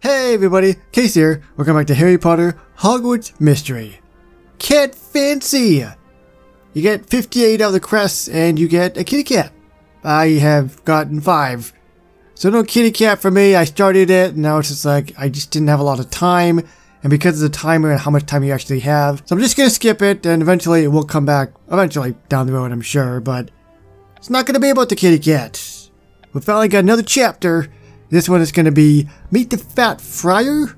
Hey everybody, Case here. Welcome back to Harry Potter Hogwarts Mystery. Cat Fancy! You get 58 out of the crests and you get a kitty cat. I have gotten 5. So no kitty cat for me. I started it and now it's just like I just didn't have a lot of time. And because of the timer and how much time you actually have. So I'm just going to skip it and eventually it will come back. Eventually down the road I'm sure. But it's not going to be about the kitty cat. We finally got another chapter. This one is going to be Meet the Fat Friar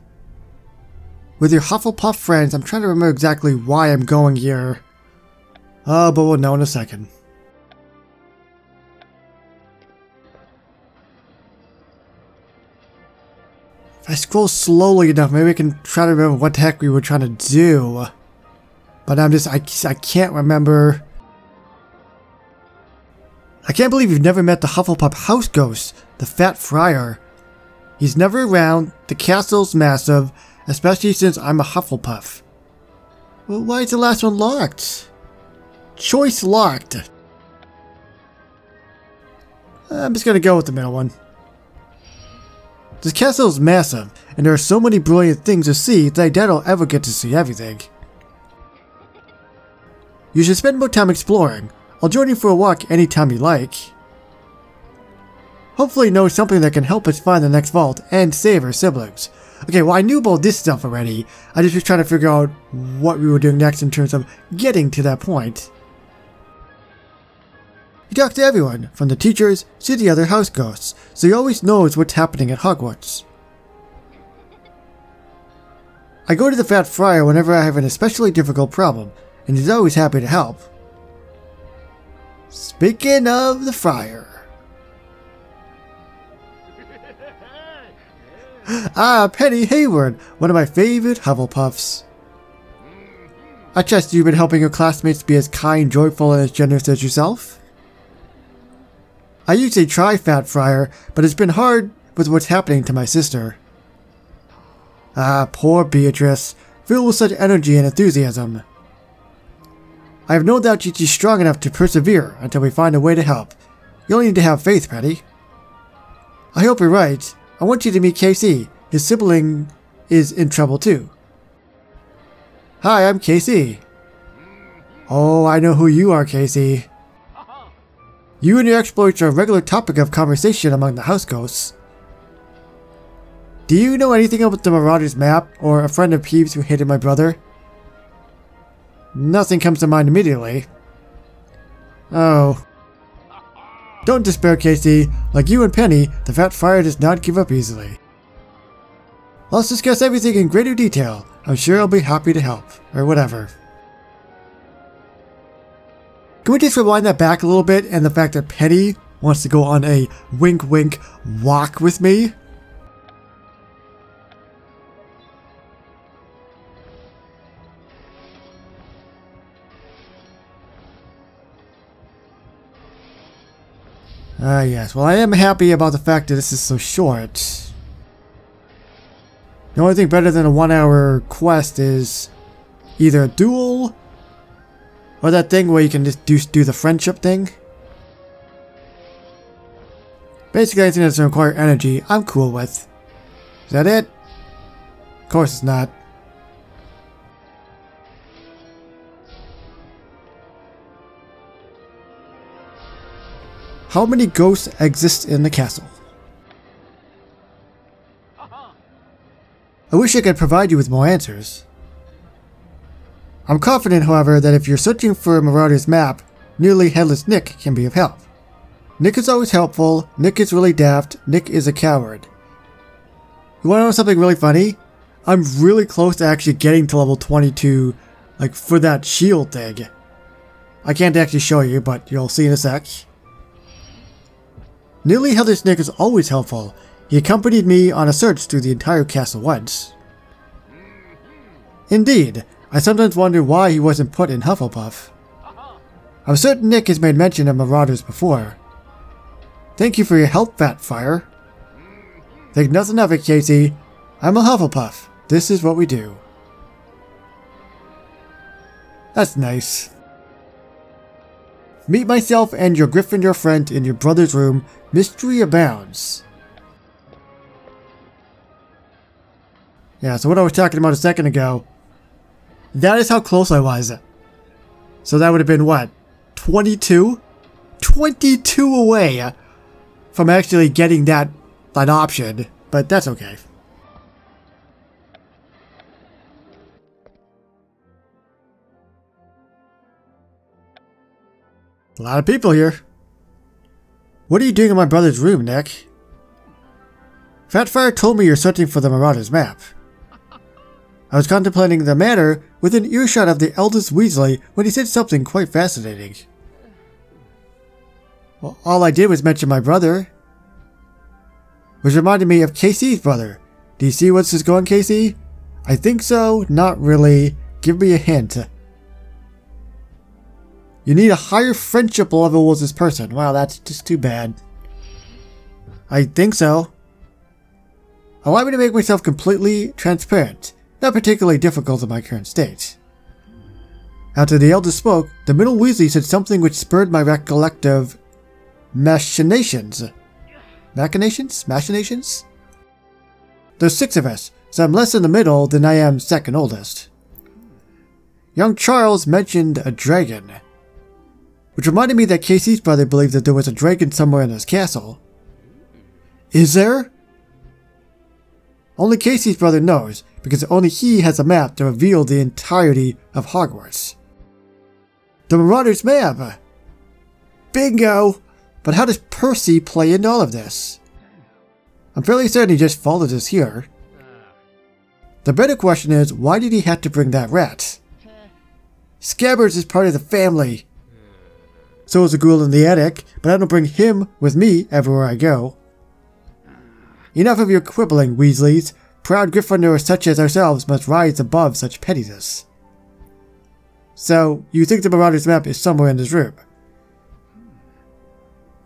with your Hufflepuff friends. I'm trying to remember exactly why I'm going here. But we'll know in a second. If I scroll slowly enough, maybe I can try to remember what the heck we were trying to do. But I can't remember. I can't believe you've never met the Hufflepuff house ghost, the Fat Friar. He's never around, the castle's massive, especially since I'm a Hufflepuff. Well, why is the last one locked? Choice locked. I'm just gonna go with the middle one. This castle is massive, and there are so many brilliant things to see that I doubt I'll ever get to see everything. You should spend more time exploring. I'll join you for a walk anytime you like. Hopefully know something that can help us find the next vault and save our siblings. Okay, well I knew about this stuff already. I just was trying to figure out what we were doing next in terms of getting to that point. You talk to everyone, from the teachers to the other house ghosts, so he always knows what's happening at Hogwarts. I go to the Fat Friar whenever I have an especially difficult problem, and he's always happy to help. Speaking of the Friar. Ah, Penny Hayward, one of my favorite Hufflepuffs. I trust you've been helping your classmates be as kind, joyful, and as generous as yourself? I usually try, Fat Friar, but it's been hard with what's happening to my sister. Ah, poor Beatrice, filled with such energy and enthusiasm. I have no doubt she's strong enough to persevere until we find a way to help. You only need to have faith, Penny. I hope you're right. I want you to meet Casey. His sibling is in trouble too. Hi, I'm Casey. Oh, I know who you are, Casey. You and your exploits are a regular topic of conversation among the house ghosts. Do you know anything about the Marauders map or a friend of Peeves who hated my brother? Nothing comes to mind immediately. Oh. Don't despair, Casey. Like you and Penny, the Fat Friar does not give up easily. Let's discuss everything in greater detail. I'm sure I'll be happy to help. Or whatever. Can we just rewind that back a little bit and the fact that Penny wants to go on a wink wink walk with me? Yes. Well, I am happy about the fact that this is so short. The only thing better than a 1-hour quest is either a duel or that thing where you can just do the friendship thing. Basically, anything that doesn't require energy, I'm cool with. Is that it? Of course it's not. How many ghosts exist in the castle? I wish I could provide you with more answers. I'm confident, however, that if you're searching for a Marauder's map, Nearly Headless Nick can be of help. Nick is always helpful, Nick is really daft, Nick is a coward. You want to know something really funny? I'm really close to actually getting to level 22, like for that shield thing. I can't actually show you, but you'll see in a sec. Nearly Headless Nick is always helpful. He accompanied me on a search through the entire castle once. Indeed, I sometimes wonder why he wasn't put in Hufflepuff. I'm certain Nick has made mention of Marauders before. Thank you for your help, Fat Friar. Think nothing of it, Casey. I'm a Hufflepuff. This is what we do. That's nice. Meet myself and your Gryffindor friend in your brother's room. Mystery abounds. Yeah, so what I was talking about a second ago, that is how close I was. So that would have been what? 22? 22 away from actually getting that option, but that's okay. A lot of people here. What are you doing in my brother's room, Nick? Fat Friar told me you're searching for the Marauder's map. I was contemplating the matter within earshot of the eldest Weasley when he said something quite fascinating. Well, all I did was mention my brother. Which reminded me of Casey's brother. Do you see what's this going, Casey? I think so, not really. Give me a hint. You need a higher friendship level with this person. Wow, that's just too bad. I think so. Allow me to make myself completely transparent. Not particularly difficult in my current state. After the eldest spoke, the middle Weasley said something which spurred my recollective machinations. Machinations? Machinations? There's 6 of us, so I'm less in the middle than I am second oldest. Young Charles mentioned a dragon, which reminded me that Casey's brother believed that there was a dragon somewhere in his castle. Is there? Only Casey's brother knows, because only he has a map to reveal the entirety of Hogwarts. The Marauder's map! Bingo! But how does Percy play into all of this? I'm fairly certain he just followed us here. The better question is, why did he have to bring that rat? Scabbers is part of the family. So is the ghoul in the attic, but I don't bring him with me everywhere I go. Enough of your quibbling, Weasleys. Proud Gryffindors such as ourselves must rise above such pettiness. So, you think the Marauder's map is somewhere in this room?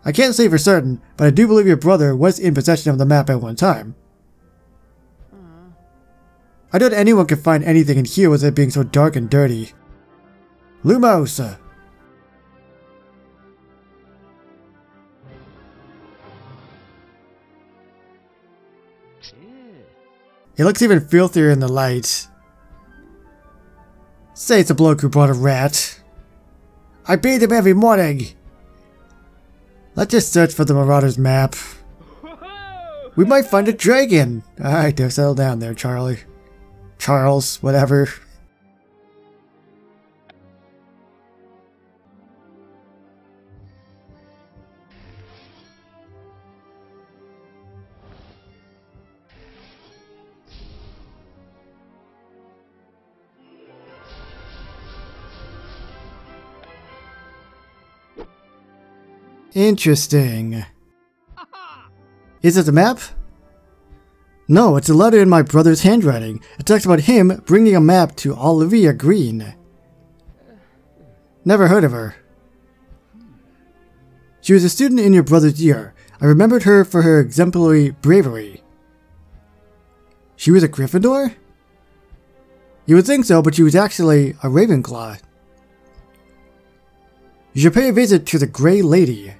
I can't say for certain, but I do believe your brother was in possession of the map at one time. I doubt anyone can find anything in here with it being so dark and dirty. Lumos! He looks even filthier in the light. Say it's a bloke who brought a rat. I bathe him every morning. Let's just search for the Marauder's map. We might find a dragon. Alright, do settle down there, Charlie. Charles, whatever. Interesting. Is it the map? No, it's a letter in my brother's handwriting. It talks about him bringing a map to Olivia Green. Never heard of her. She was a student in your brother's year. I remembered her for her exemplary bravery. She was a Gryffindor? You would think so, but she was actually a Ravenclaw. You should pay a visit to the Grey Lady.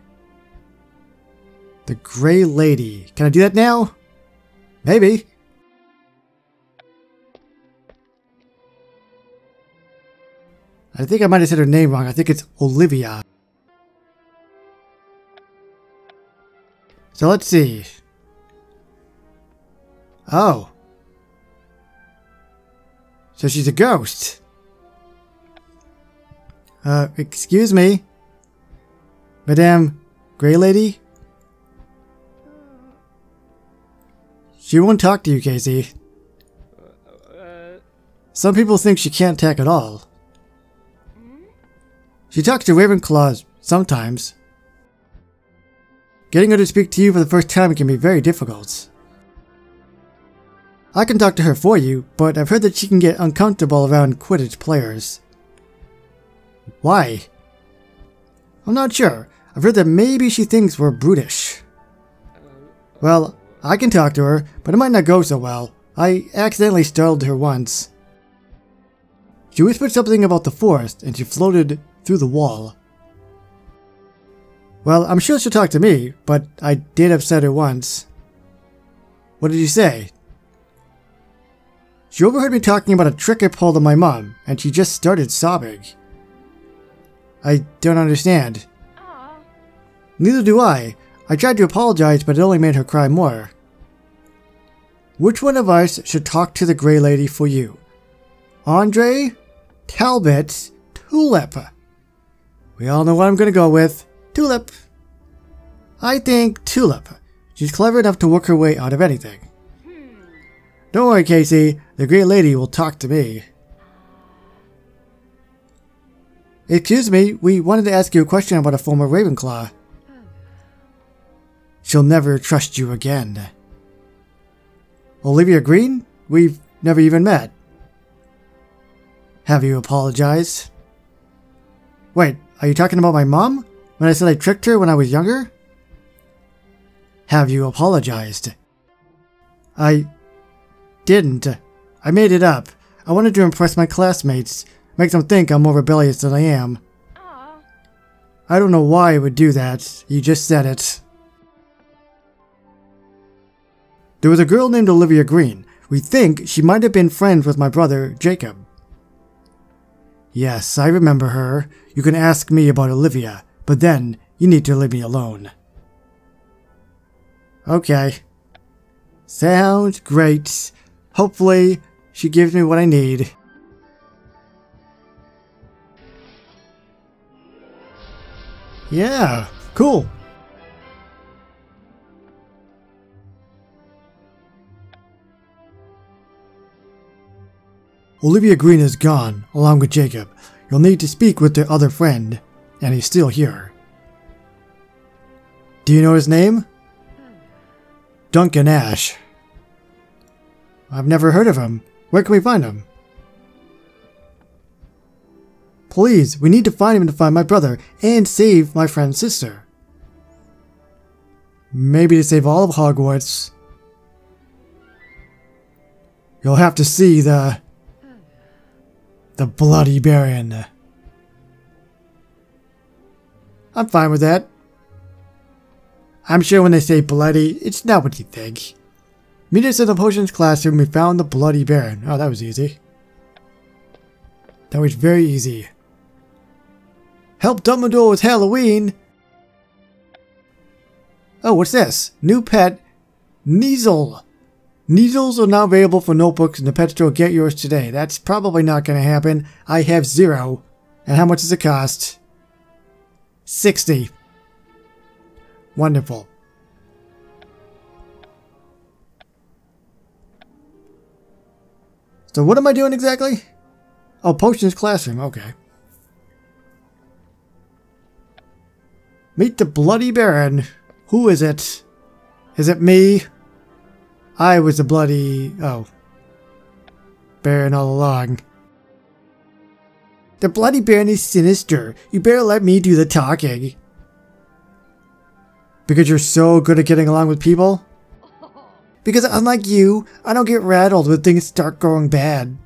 The Grey Lady. Can I do that now? Maybe. I think I might have said her name wrong. I think it's Olivia. So let's see. Oh. So she's a ghost. Excuse me. Madame Grey Lady? She won't talk to you, Casey. Some people think she can't talk at all. She talks to Ravenclaws sometimes. Getting her to speak to you for the first time can be very difficult. I can talk to her for you, but I've heard that she can get uncomfortable around Quidditch players. Why? I'm not sure. I've heard that maybe she thinks we're brutish. Well, I can talk to her, but it might not go so well. I accidentally startled her once. She whispered something about the forest, and she floated through the wall. Well, I'm sure she'll talk to me, but I did upset her once. What did you say? She overheard me talking about a trick I pulled on my mom, and she just started sobbing. I don't understand. Neither do I. I tried to apologize, but it only made her cry more. Which one of us should talk to the Grey Lady for you? Andre, Talbot, Tulip. We all know what I'm going to go with. Tulip. I think Tulip. She's clever enough to work her way out of anything. Don't worry, Casey. The Grey Lady will talk to me. Excuse me, we wanted to ask you a question about a former Ravenclaw. She'll never trust you again. Olivia Green? We've never even met. Have you apologized? Wait, are you talking about my mom? When I said I tricked her when I was younger? Have you apologized? I didn't. I made it up. I wanted to impress my classmates, make them think I'm more rebellious than I am. I don't know why I would do that. You just said it. There was a girl named Olivia Green. We think she might have been friends with my brother, Jacob. Yes, I remember her. You can ask me about Olivia, but then you need to leave me alone. Okay. Sounds great. Hopefully, she gives me what I need. Yeah, cool. Olivia Green is gone, along with Jacob. You'll need to speak with their other friend, and he's still here. Do you know his name? Duncan Ash. I've never heard of him. Where can we find him? Please, we need to find him to find my brother and save my friend's sister. Maybe to save all of Hogwarts. You'll have to see the Bloody Baron. I'm fine with that. I'm sure when they say bloody, it's not what you think. Meet us in the potions classroom. We found the Bloody Baron. Oh, that was easy. That was very easy. Help Dumbledore with Halloween. Oh, what's this? New pet, Neasel. Neasels are now available for notebooks in the pet store. Get yours today. That's probably not going to happen. I have 0. And how much does it cost? 60. Wonderful. So what am I doing exactly? Oh, potions classroom. Okay. Meet the Bloody Baron. Who is it? Is it me? I was the bloody... oh. Baron all along. The Bloody Baron is sinister. You better let me do the talking. Because you're so good at getting along with people? Because unlike you, I don't get rattled when things start going bad.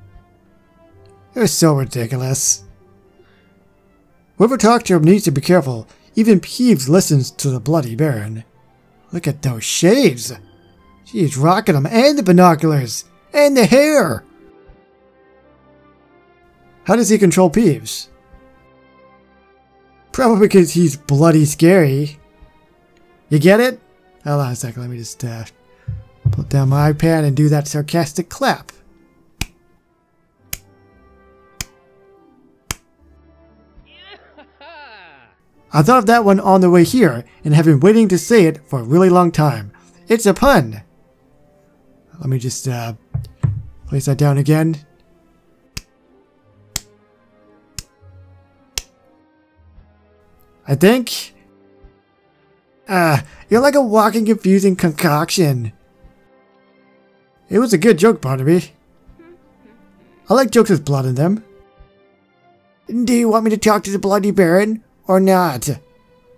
You're so ridiculous. Whoever talks to him needs to be careful. Even Peeves listens to the Bloody Baron. Look at those shades. She's rocking them, and the binoculars, and the hair. How does he control Peeves? Probably because he's bloody scary. You get it? Hold on a second, let me just put down my iPad and do that sarcastic clap. I thought of that one on the way here and have been waiting to say it for a really long time. It's a pun. Let me just place that down again. I think you're like a walking confusing concoction. It was a good joke, Barnaby. I like jokes with blood in them. Do you want me to talk to the Bloody Baron or not?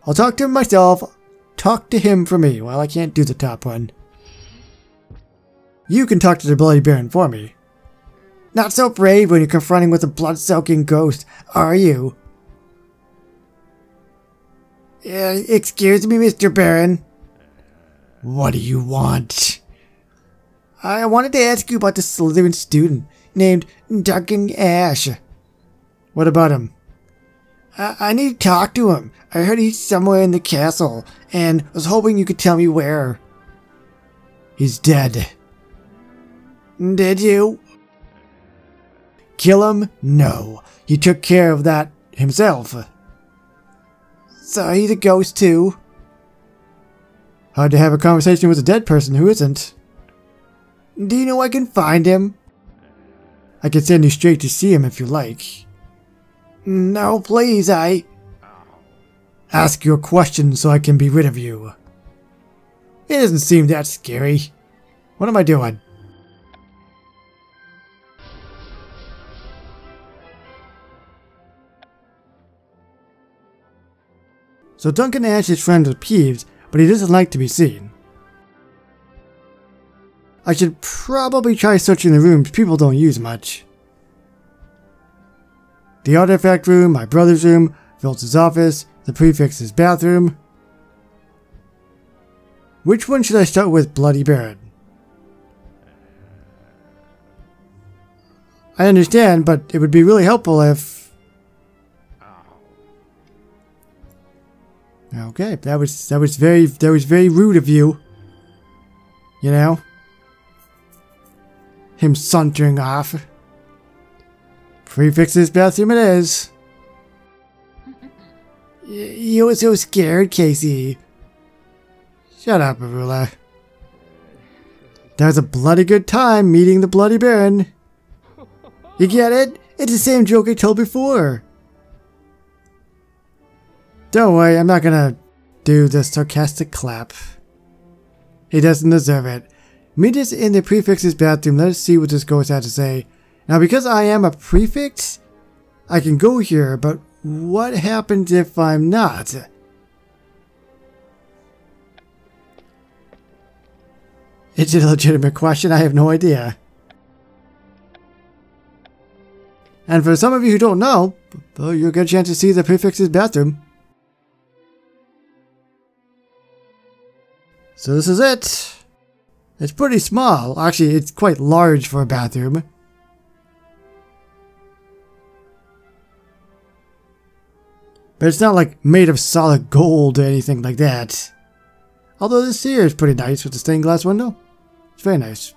I'll talk to him myself. Talk to him for me. Well, I can't do the top one. You can talk to the Bloody Baron for me. Not so brave when you're confronting with a blood-soaking ghost, are you? Excuse me, Mr. Baron. What do you want? I wanted to ask you about this Slytherin student named Duncan Ash. What about him? I need to talk to him. I heard he's somewhere in the castle, and was hoping you could tell me where. He's dead. Did you? Kill him? No. He took care of that himself. So he's a ghost too? Hard to have a conversation with a dead person who isn't. Do you know I can find him? I can send you straight to see him if you like. No, please, ask you a question so I can be rid of you. It doesn't seem that scary. What am I doing? So Duncan Ash is friends with Peeves, but he doesn't like to be seen. I should probably try searching the rooms people don't use much. The artifact room, my brother's room, Phil's office, the prefix's bathroom. Which one should I start with, Bloody Baron? I understand, but it would be really helpful if... Okay, that was very rude of you. You know? Him sauntering off. Prefix's bathroom it is. You were so scared, Casey. Shut up, Arula. That was a bloody good time meeting the Bloody Baron. You get it? It's the same joke I told before. Don't worry, I'm not gonna do the sarcastic clap. He doesn't deserve it. Meet us in the prefix's bathroom. Let us see what this ghost has to say. Now, because I am a prefix, I can go here, but what happens if I'm not? It's a legitimate question. I have no idea. And for some of you who don't know, well, you'll get a chance to see the prefix's bathroom. So this is it. It's pretty small. Actually, it's quite large for a bathroom. But it's not like made of solid gold or anything like that. Although this here is pretty nice with the stained glass window. It's very nice.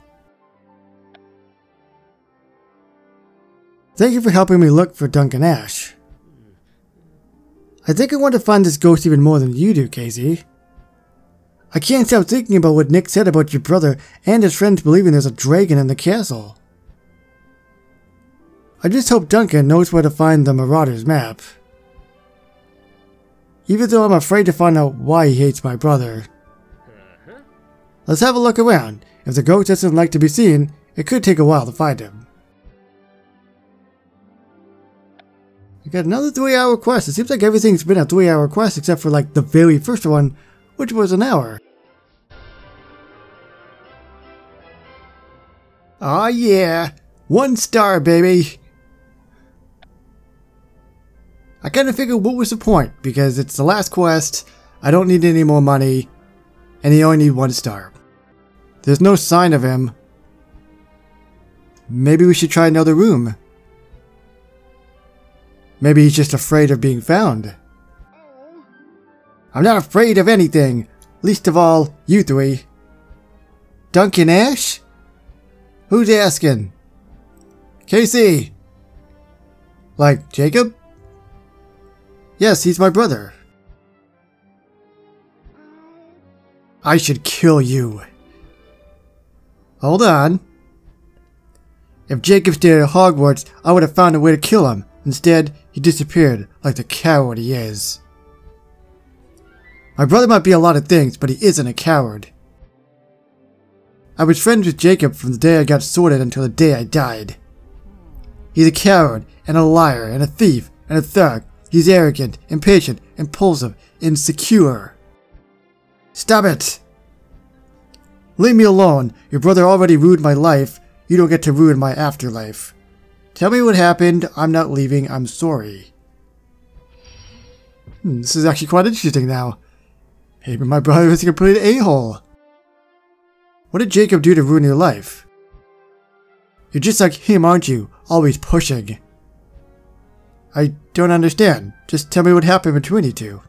Thank you for helping me look for Duncan Ash. I think I want to find this ghost even more than you do, Casey. I can't stop thinking about what Nick said about your brother and his friends believing there's a dragon in the castle. I just hope Duncan knows where to find the Marauder's map. Even though I'm afraid to find out why he hates my brother. Let's have a look around. If the ghost doesn't like to be seen, it could take a while to find him. We got another 3-hour quest. It seems like everything's been a 3-hour quest except for like the very first one, which was an hour. Aw yeah, 1 star baby. I kind of figured what was the point, because it's the last quest, I don't need any more money, and you only need 1 star. There's no sign of him. Maybe we should try another room. Maybe he's just afraid of being found. I'm not afraid of anything, least of all you 3. Duncan Ash? Who's asking? Casey! Like Jacob? Yes, he's my brother. I should kill you. Hold on. If Jacob stayed at Hogwarts, I would have found a way to kill him. Instead, he disappeared like the coward he is. My brother might be a lot of things, but he isn't a coward. I was friends with Jacob from the day I got sorted until the day I died. He's a coward, and a liar, and a thief, and a thug. He's arrogant, impatient, impulsive, insecure. Stop it! Leave me alone. Your brother already ruined my life. You don't get to ruin my afterlife. Tell me what happened. I'm not leaving. I'm sorry. This is actually quite interesting now. Maybe my brother is a complete a-hole. What did Jacob do to ruin your life? You're just like him, aren't you? Always pushing. I don't understand. Just tell me what happened between you two.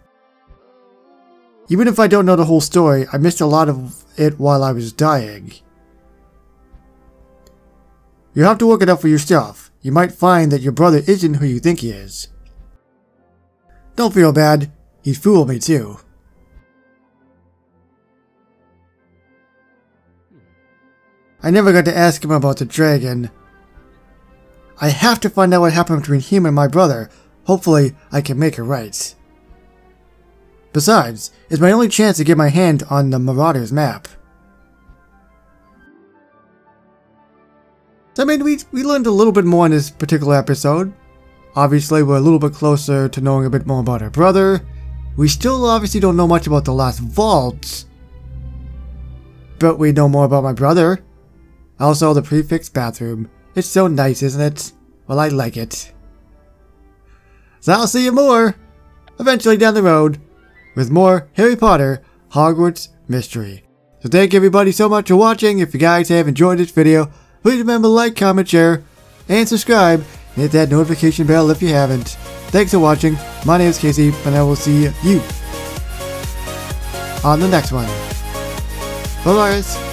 Even if I don't know the whole story, I missed a lot of it while I was dying. You have to work it out for yourself. You might find that your brother isn't who you think he is. Don't feel bad. He fooled me too. I never got to ask him about the dragon. I have to find out what happened between him and my brother. Hopefully, I can make it right. Besides, it's my only chance to get my hand on the Marauders map. So, I mean, we learned a little bit more in this particular episode. Obviously, we're a little bit closer to knowing a bit more about our brother. We still obviously don't know much about the last vault. But we know more about my brother. Also, the prefix bathroom. It's so nice, isn't it? Well, I like it. So I'll see you more, eventually down the road, with more Harry Potter Hogwarts Mystery. So thank you everybody so much for watching. If you guys have enjoyed this video, please remember to like, comment, share, and subscribe. And hit that notification bell if you haven't. Thanks for watching. My name is Casey, and I will see you on the next one. Bye-bye.